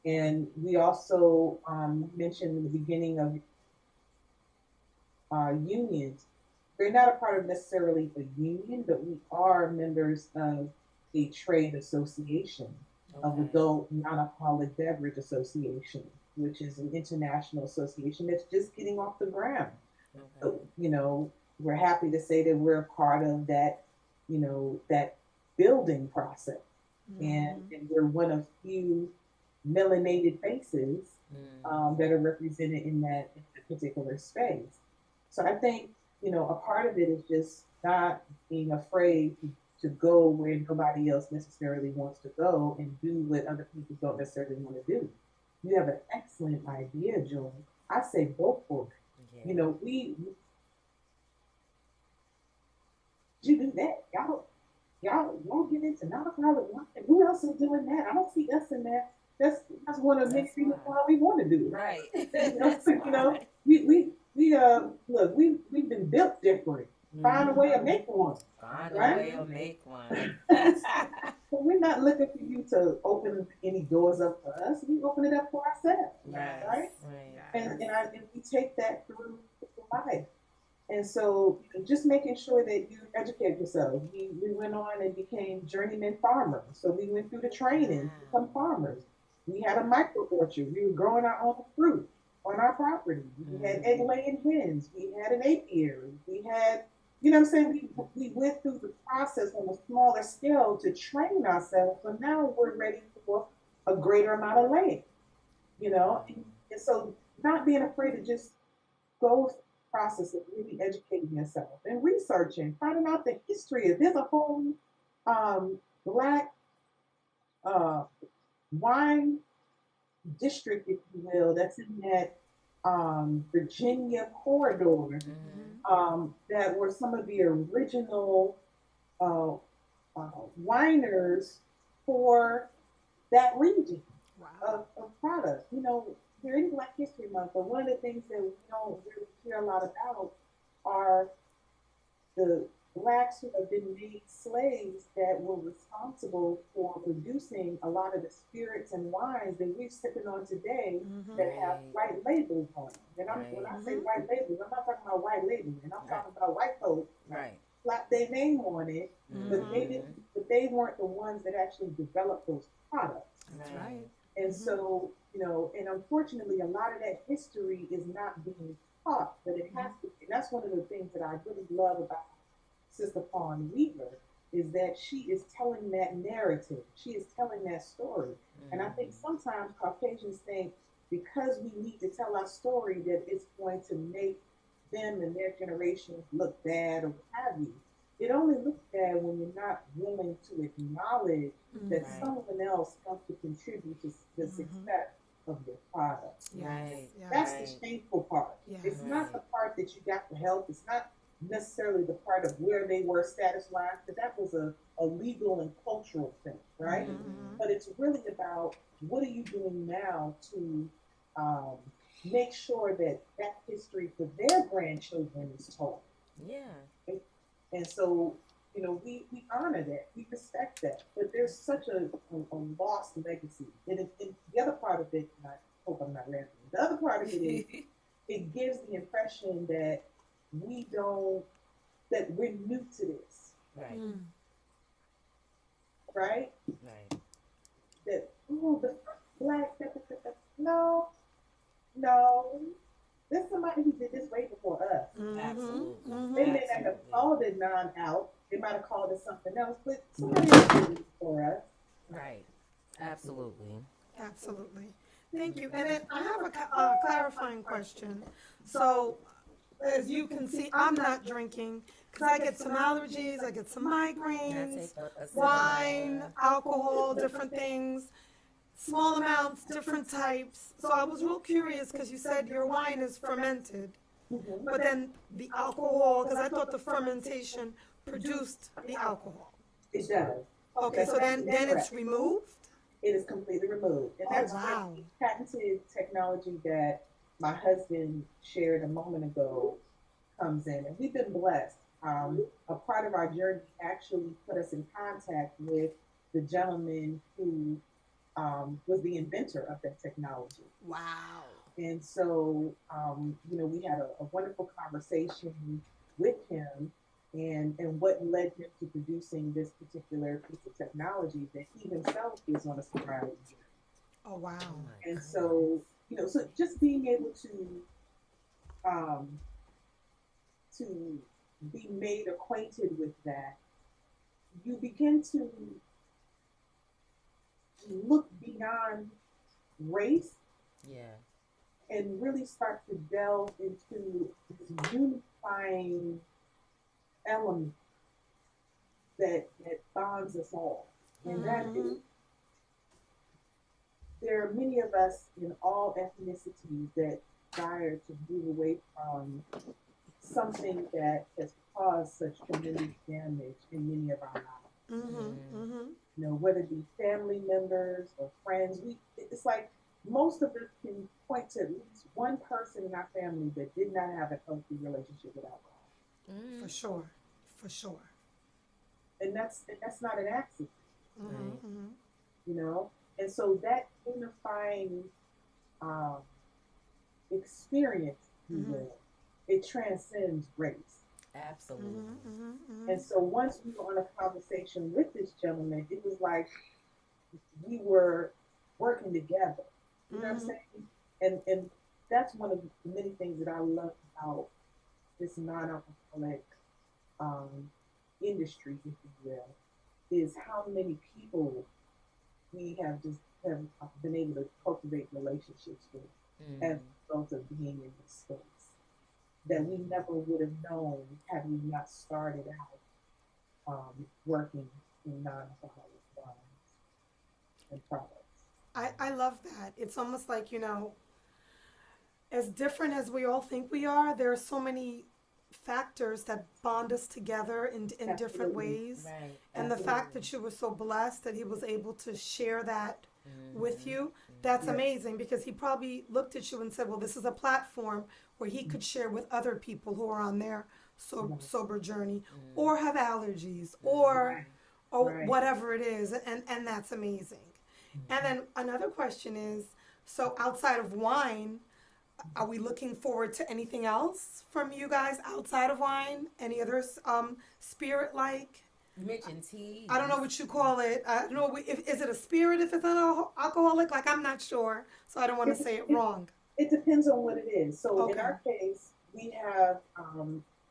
S4: And we also mentioned in the beginning of unions. We're not a part of necessarily a union, but we are members of a trade association, of
S1: Okay.
S4: Adult Non-Alcoholic Beverage Association, which is an international association that's just getting off the ground.
S1: Okay.
S4: So, we're happy to say that we're a part of that, that building process. And we're one of few melanated faces
S1: Mm-hmm.
S4: that are represented in that particular space. So I think, a part of it is just not being afraid to go where nobody else necessarily wants to go and do what other people don't necessarily want to do. You have an excellent idea, Joy. I say go for it.
S1: Yeah.
S4: You do that. Y'all get into non-alcoholic wine. Who else is doing that? I don't see us in that. That's one of the many
S1: That's
S4: reasons
S1: why.
S4: why we want to do it.
S1: Right.
S4: you know,
S1: That's
S4: you know,
S1: why.
S4: we look, we've been built different. Find a
S1: Mm-hmm.
S4: way to make one,
S1: Find a
S4: right?
S1: way to make one.
S4: So we're not looking for you to open any doors up for us. We open it up for ourselves,
S1: Right.
S4: right?
S1: Right.
S4: And we take that through life. And so just making sure that you educate yourself. We went on and became journeyman farmers. So we went through the training to become
S1: Wow.
S4: farmers. We had a micro orchard. We were growing our own fruit on our property. We had egg
S1: Mm-hmm.
S4: laying hens. We had an apiary. We had, what I'm saying? We went through the process on a smaller scale to train ourselves. So now we're ready for a greater amount of land, you know?
S1: Wow.
S4: And so not being afraid to just go through the process of really educating yourself and researching, finding out the history of. There's a whole black uh, wine district, if you will, that's in that Virginia corridor.
S1: Mm-hmm.
S4: That were some of the original uh, whiners for that region
S2: Wow.
S4: of product. We're in Black History Month, but one of the things that we don't really hear a lot about are the blacks who have been made slaves that were responsible for producing a lot of the spirits and wines that we're sipping on today
S2: Mm-hmm.
S4: that have
S1: Right.
S4: white labels on them. And when
S1: Right.
S4: I say
S2: Mm-hmm.
S4: white labels, I'm not talking about white labeling. I'm
S1: Right.
S4: talking about white folks
S1: Right.
S4: slap their name on it, but
S2: Mm-hmm.
S4: they didn't.
S1: Mm-hmm.
S4: But they weren't the ones that actually developed those products.
S2: That's
S1: Right.
S2: right.
S4: And
S2: Mm-hmm.
S4: so, and unfortunately, a lot of that history is not being taught, but it has to. And that's one of the things that I really love about Sister Fawn Weaver is that she is telling that narrative. She is telling that story. And I think
S1: Mm-hmm.
S4: sometimes Caucasians think because we need to tell our story that it's going to make them and their generations look bad or what have you. It only looks bad when you're not willing to acknowledge that
S2: Mm-hmm.
S1: Right.
S4: someone else helped to contribute to the
S2: Mm-hmm.
S4: success of your product.
S2: Yes.
S1: Right.
S2: Yes.
S4: That's the
S1: Right.
S4: shameful part.
S2: Yes.
S4: It's not the
S1: Right.
S4: part that you got the help. It's not necessarily the part of where they were status wise, because that was a legal and cultural thing, right?
S2: Mm-hmm.
S4: But it's really about what are you doing now to um, make sure that that history for their grandchildren is told.
S1: Yeah.
S4: And so, we honor that, we respect that. But there's such a lost legacy. And the other part of it, and I hope I'm not rambling, the other part of it is it gives the impression that we don't, that we're new to this,
S1: Right.
S2: Mm.
S4: right?
S1: Right.
S4: That, ooh, the black, no, no. There's somebody who did this way before us.
S2: Mm-hmm.
S1: Absolutely.
S2: Mm-hmm.
S4: They may not have
S1: Absolutely.
S4: called it non-out. They might have called it something else, but somebody else did it before us.
S1: Right. Absolutely.
S2: Absolutely. Thank you. And then I have a clarifying question. So, as you can see, I'm not drinking because I get some allergies, I get some
S1: Can I
S2: migraines,
S1: take a sip of
S2: wine,
S1: that?
S2: alcohol, different things, small amounts, different types. So I was real curious because you said your wine is fermented,
S4: Mhm.
S2: but then the alcohol, because I thought the fermentation produced the alcohol.
S4: It does.
S2: Okay, so then it's
S4: Correct.
S2: removed?
S4: It is completely removed. And
S2: Oh,
S4: that's
S2: wow.
S4: the patented technology that my husband shared a moment ago comes in. And we've been blessed. A part of our journey actually put us in contact with the gentleman who was the inventor of that technology.
S2: Wow.
S4: And so, we had a wonderful conversation with him and what led him to producing this particular piece of technology that he himself is on a sobriety journey.
S2: Oh, wow.
S1: Oh my
S4: And
S1: goodness.
S4: so, so just being able um, to be made acquainted with that, you begin to look beyond race
S1: Yeah.
S4: and really start to delve into this unifying element that bonds us all. And that is,
S2: Mhm.
S4: there are many of us in all ethnicities that desire to move away from something that has caused such tremendous damage in many of our lives.
S2: Mhm.
S1: Mm.
S2: Mhm.
S4: Whether it be family members or friends, it's like most of us can point to at least one person in our family that did not have a healthy relationship with alcohol.
S2: For
S1: Mm.
S2: sure. For sure.
S4: And that's not an accident,
S2: Mhm.
S1: Right.
S2: Mhm.
S4: you know? And so that unifying um, experience, if you
S2: Mhm.
S4: will, it transcends race.
S1: Absolutely.
S2: Mhm. Mhm.
S4: And
S2: Mhm.
S4: so once we were on a conversation with this gentleman, it was like we were working together. You know what I'm
S2: Mhm.
S4: saying? And that's one of the many things that I love about this non-alcoholic um, industry, if you will, is how many people we have been able to cultivate relationships with as
S1: Mm.
S4: a result of being in this space that we never would have known had we not started out working in non-alcoholic wines and products.
S2: I love that. It's almost like, as different as we all think we are, there are so many factors that bond us together in different
S4: Absolutely.
S2: ways.
S1: Right.
S2: And the
S4: Absolutely.
S2: fact that you were so blessed that he was able to share that with
S1: Mm-hmm.
S2: you, that's
S4: Yes.
S2: amazing because he probably looked at you and said, well, this is a platform where he could share with other people who are on their sober journey
S1: Mm-hmm.
S2: or have allergies
S4: Right.
S2: or
S4: Right.
S2: whatever it is. And that's amazing. And then another question is, so outside of wine, are we looking forward to anything else from you guys outside of wine? Any other spirit like?
S1: You mentioned tea.
S2: I don't know what you call it. I don't know if is it a spirit if it's not alcoholic. Like I'm not sure, so I don't want to
S4: It,
S2: say it
S4: it,
S2: wrong.
S4: it depends on what it is. So in
S2: Okay.
S4: our case, we have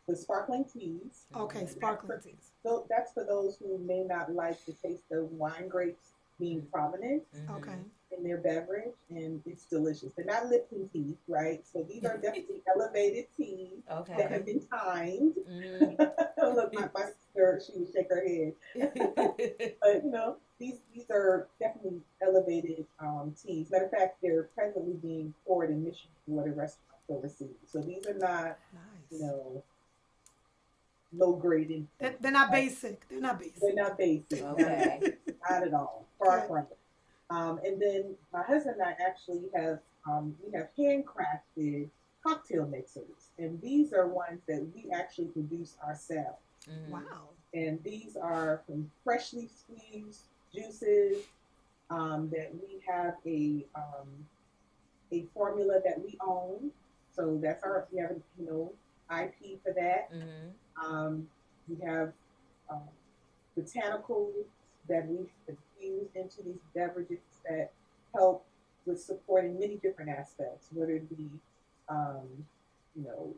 S4: the sparkling teas.
S2: Okay, sparkling teas.
S4: So that's for those who may not like the taste of wine grapes being prominent
S1: Mm-hmm.
S2: Okay.
S4: in their beverage, and it's delicious. They're not Lipton teas, right? So these are definitely elevated teas
S1: Okay.
S4: that have been timed.
S1: Mm.
S4: Look, my sister, she would shake her head. But these are definitely elevated teas. Matter of fact, they're presently being poured in Michigan water restaurants overseas. So these are not, you
S2: Nice.
S4: know, low grade.
S2: They're not basic. They're not basic.
S4: They're not basic.
S1: Okay.
S4: Not at all. Far
S2: Good.
S4: from it. And then my husband and I actually have we have handcrafted cocktail mixers, and these are ones that we actually produce ourselves.
S1: Mm.
S2: Wow.
S4: And these are from freshly squeezed juices. That we have a formula that we own, so that's our we have IP for that.
S1: Mm.
S4: We have um, botanicals that we infuse into these beverages that help with supporting many different aspects, whether it be, um, you know,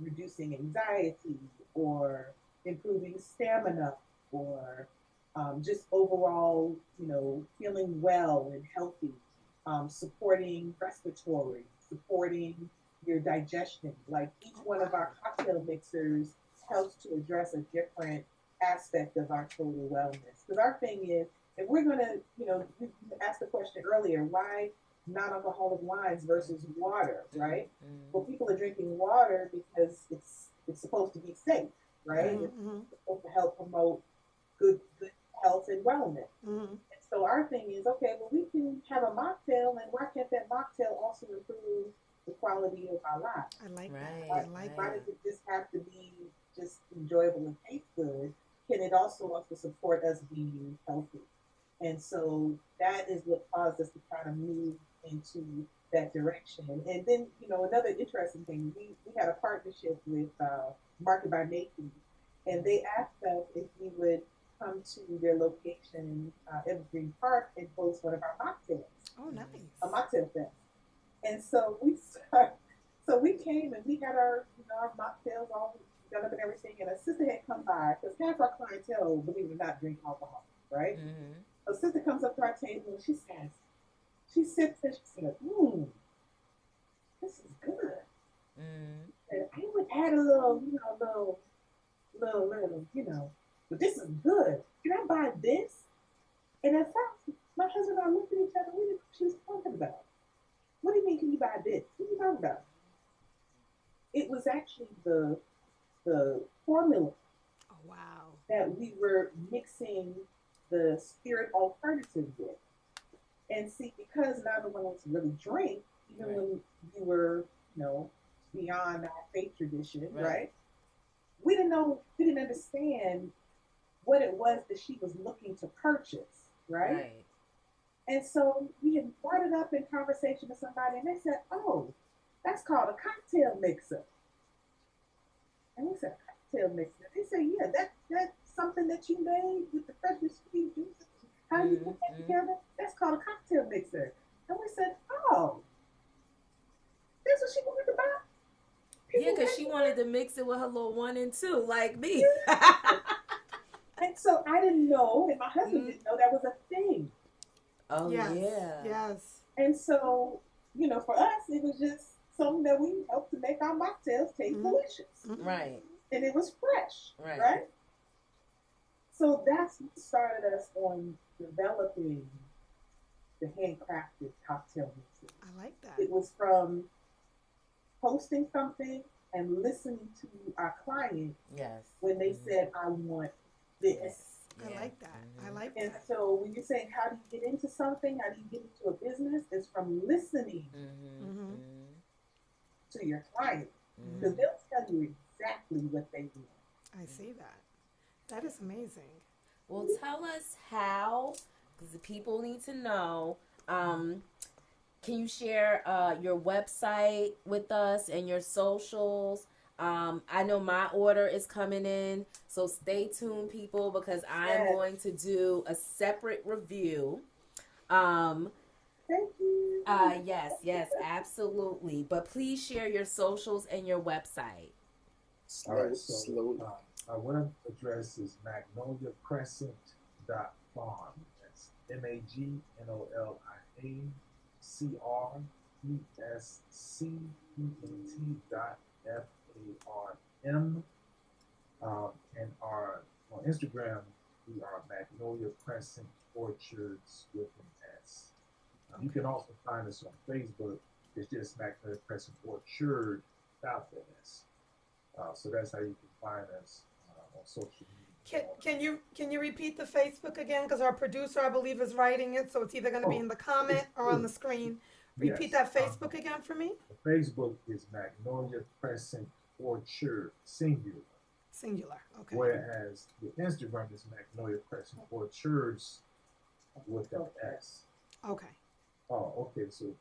S4: reducing anxiety or improving stamina or just overall, feeling well and healthy, supporting respiratory, supporting your digestion. Like each one of our cocktail mixers helps to address a different aspect of our total wellness. Because our thing is, if we're going to, you asked the question earlier, why non-alcoholic wines versus water, right?
S1: Mm.
S4: Well, people are drinking water because it's supposed to be safe, right?
S2: Mm-hmm.
S4: It's supposed to help promote good health and wellness.
S2: Mm-hmm.
S4: And so our thing is, okay, well, we can have a mocktail, and why can't that mocktail also improve the quality of our lives?
S2: I like
S1: Right,
S2: that. I like
S4: Why
S2: that.
S4: does it just have to be just enjoyable and taste good? Can it also support us being healthy? And so that is what caused us to kind of move into that direction. And then, another interesting thing, we had a partnership with Market by Macy's, and they asked us if we would come to their location in Evergreen Park and host one of our mocktails,
S2: Oh,
S4: a
S2: nice.
S4: mocktail fest. And so we came and we had our mocktails all done up and everything. And a sister had come by because half our clientele, believe it or not, drink alcohol, right?
S1: Mm.
S4: A sister comes up to our table and she sips and she said, this is good.
S1: Mm.
S4: And I would add a little, but this is good. Can I buy this? And at first, my husband and I looked at each other. We didn't know what she was talking about. What do you mean? Can you buy this? What are you talking about? It was actually the formula
S2: Oh, wow.
S4: that we were mixing the spirit alternative with. And see, because none of us really drink, even
S1: Right.
S4: when you were, beyond our faith tradition,
S1: Right.
S4: right? We didn't understand what it was that she was looking to purchase, right?
S1: Right.
S4: And so we had brought it up in conversation with somebody, and they said, "Oh, that's called a cocktail mixer." And we said, "Cocktail mixer?" They said, "Yeah, that's something that you made with the freshly squeezed juices. How do you put that
S1: Mm.
S4: together? That's called a cocktail mixer." And we said, "Oh, that's what she wanted to buy."
S1: Yeah,
S4: People
S1: because she
S4: pay
S1: wanted to mix it with her little 1 and 2, like me.
S4: And so I didn't know, and my husband didn't know that was a thing.
S1: Oh,
S2: Yes.
S1: yeah.
S2: Yes.
S4: And so, for us, it was just something that we helped to make our mocktails taste
S2: Mhm.
S4: delicious.
S2: Mhm.
S1: Right.
S4: And it was fresh,
S1: Right.
S4: right? So that's what started us on developing the handcrafted cocktail mixes.
S2: I like that.
S4: It was from posting something and listening to our client
S1: Yes.
S4: when they
S1: Mhm.
S4: said, "I want this."
S1: Yes.
S2: I
S1: Yeah.
S2: like that. I
S1: Mhm.
S2: like
S4: And
S2: that.
S4: so when you're saying, how do you get into something? How do you get into a business? It's from listening
S1: Mhm.
S2: Mhm.
S1: Mhm.
S4: to your client, because
S1: Mhm.
S4: they'll tell you exactly what they want.
S2: I see that. That is amazing.
S1: Well, tell us how, because the people need to know. Um, can you share your website with us and your socials? I know my order is coming in, so stay tuned, people, because I'm
S4: Yes.
S1: going to do a separate review. Um,
S4: Thank you.
S1: yes, absolutely. But please share your socials and your website.
S3: All right, so our web address is magnoliacrescent.farm. That's MAGNOLIACRESCENT.FARM. And on Instagram, we are Magnolia Crescent Orchards with an S. You can also find us on Facebook. It's just Magnolia Crescent Orchard without the S. So that's how you can find us on social media.
S2: Can you repeat the Facebook again? Because our producer, I believe, is writing it, so it's either going to be in the comment or on the screen. Repeat
S3: Yes.
S2: that Facebook again for me.
S3: The Facebook is Magnolia Crescent Orchard singular,
S2: Singular. Okay.
S3: whereas the Instagram is Magnolia Crescent Orchards with an S.
S2: Okay.
S3: Oh, okay. So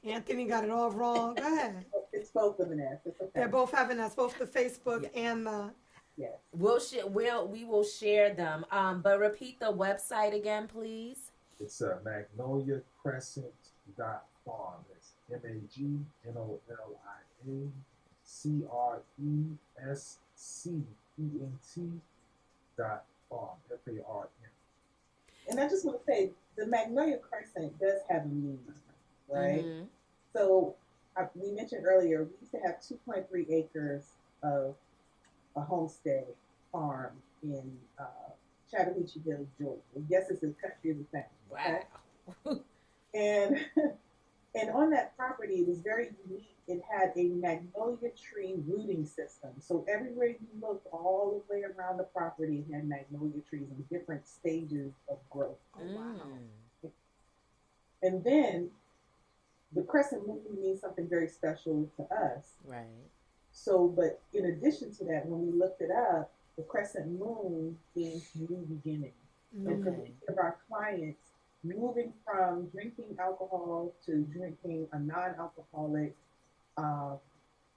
S2: Anthony got it all wrong. Go ahead.
S4: It's both of an S. It's okay.
S2: They're both having us, both the Facebook
S1: Yeah.
S2: and the.
S4: Yes.
S1: We will share them. But repeat the website again, please.
S3: it's magnoliacrescent.farm. That's MAGNOLIACRESCENT.farm. FARM.
S4: And I just want to say, the Magnolia Crescent does have a meaning, right?
S1: Mhm.
S4: So we mentioned earlier, we used to have 2.3 acres of a homestead farm in Chattahoochee Hills, Georgia. Yes, it's a country of the thing. Okay?
S1: Wow.
S4: And and on that property, it was very unique. It had a magnolia tree rooting system. So everywhere you looked, all the way around the property, it had magnolia trees in different stages of growth.
S2: Oh, wow.
S1: Mm.
S4: And then the crescent moon means something very special to us.
S1: Right.
S4: So, but in addition to that, when we looked it up, the crescent moon means new beginning. And for
S1: Okay.
S4: many of our clients, moving from drinking alcohol to drinking a non-alcoholic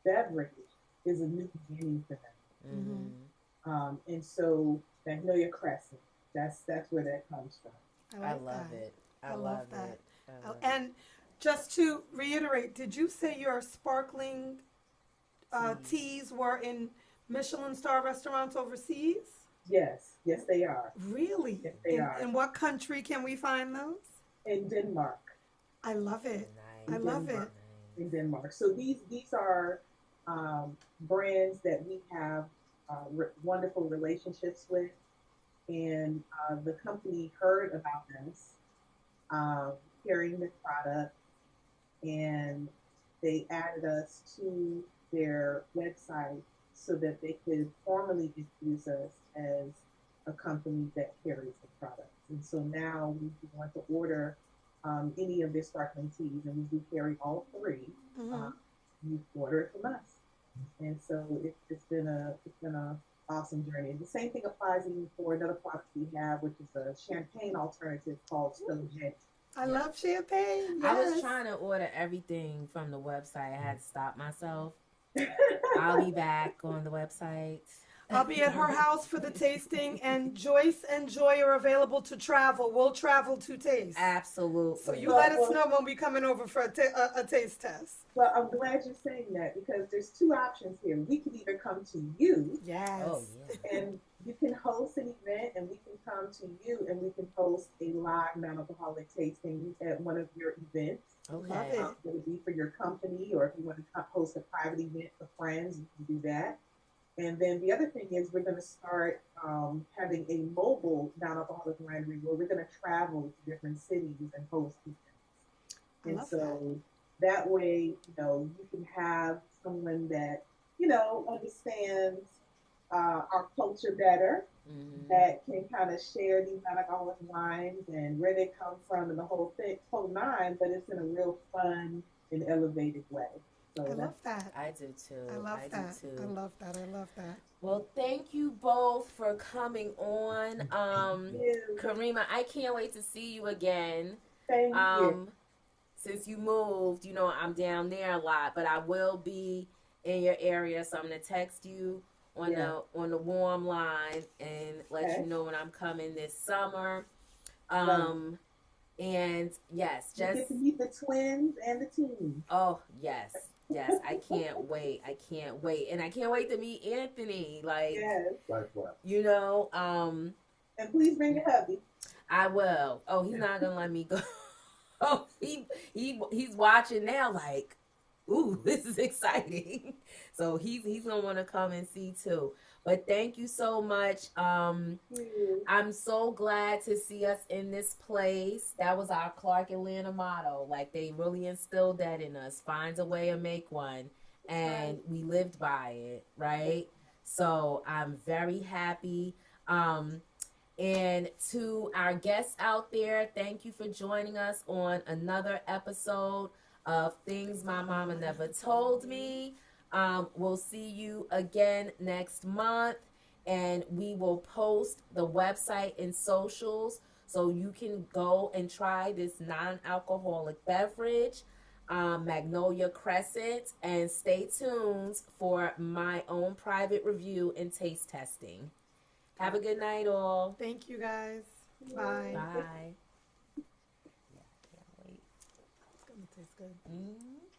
S4: beverage is a new beginning for them.
S1: Mhm.
S4: And so Magnolia Crescent, that's where that comes from.
S1: I
S2: like
S1: love
S2: that.
S1: it. I
S2: I love
S1: love
S2: that.
S1: it. I love it.
S2: And just to reiterate, did you say your sparkling teas were in Michelin star restaurants overseas?
S4: Yes, they are.
S2: Really?
S4: Yes, they are.
S2: In what country can we find those?
S4: In Denmark.
S2: I love it.
S1: Nice.
S2: I love it.
S4: In Denmark. So these are brands that we have wonderful relationships with, and the company heard about us carrying the product, and they added us to their website so that they could formally introduce us as a company that carries the product. And so now we want to order any of their sparkling teas, and we do carry all three. You order it from us, and so it's been a awesome journey. And the same thing applies even for another product we have, which is a champagne alternative called Stojek.
S2: I love champagne. Yes.
S1: I was trying to order everything from the website. I had to stop myself. I'll be back on the website.
S2: I'll be at her house for the tasting, and Joyce and Joy are available to travel. We'll travel to taste.
S1: Absolutely.
S2: So you let us know when we coming over for a taste test.
S4: Well, I'm glad you're saying that, because there's two options here. We can either come to you,
S2: Yes.
S1: Oh yeah.
S4: and you can host an event, and we can come to you, and we can host a live non-alcoholic tasting at one of your events.
S2: Love
S1: Okay.
S2: it.
S4: It would be for your company, or if you want to host a private event for friends, you can do that. And then the other thing is, we're going to start having a mobile non-alcoholic winery where we're going to travel to different cities and host events.
S2: I
S4: And
S2: love
S4: so that way, you can have someone that, understands our culture better,
S1: Mhm.
S4: that can kind of share these non-alcoholic wines and where they come from and the whole nine, but it's in a real fun and elevated way. So
S2: I love that.
S1: I do too.
S2: I love that.
S1: do too.
S2: I love that. I love that.
S1: Well, thank you both for coming on. Karima, I can't wait to see you again.
S4: Thank you.
S1: Since you moved, I'm down there a lot, but I will be in your area, so I'm gonna text you on the warm line and let you know when I'm coming this summer. And yes,
S4: You
S1: just
S4: get to meet the twins and the team.
S1: oh yes, I can't wait. I can't wait, and I can't wait to meet Anthony. Like
S4: Yes.
S3: Likewise.
S4: And please bring your hubby.
S1: I will. Oh, he's not gonna let me go. Oh, he's watching now. Like, ooh, this is exciting. So he's gonna want to come and see too. But thank you so much. I'm so glad to see us in this place. That was our Clark Atlanta motto. Like, they really instilled that in us. Find a way to make one. and we lived by it, right? So I'm very happy. And to our guests out there, thank you for joining us on another episode of Things My Mama Never Told Me. We'll see you again next month, and we will post the website and socials so you can go and try this non-alcoholic beverage, Magnolia Crescent, and stay tuned for my own private review and taste testing. Have a good night, all.
S2: Thank you, guys. Bye.
S1: Bye. Yeah, can't wait.
S2: It's gonna taste good.
S1: Mm-hmm.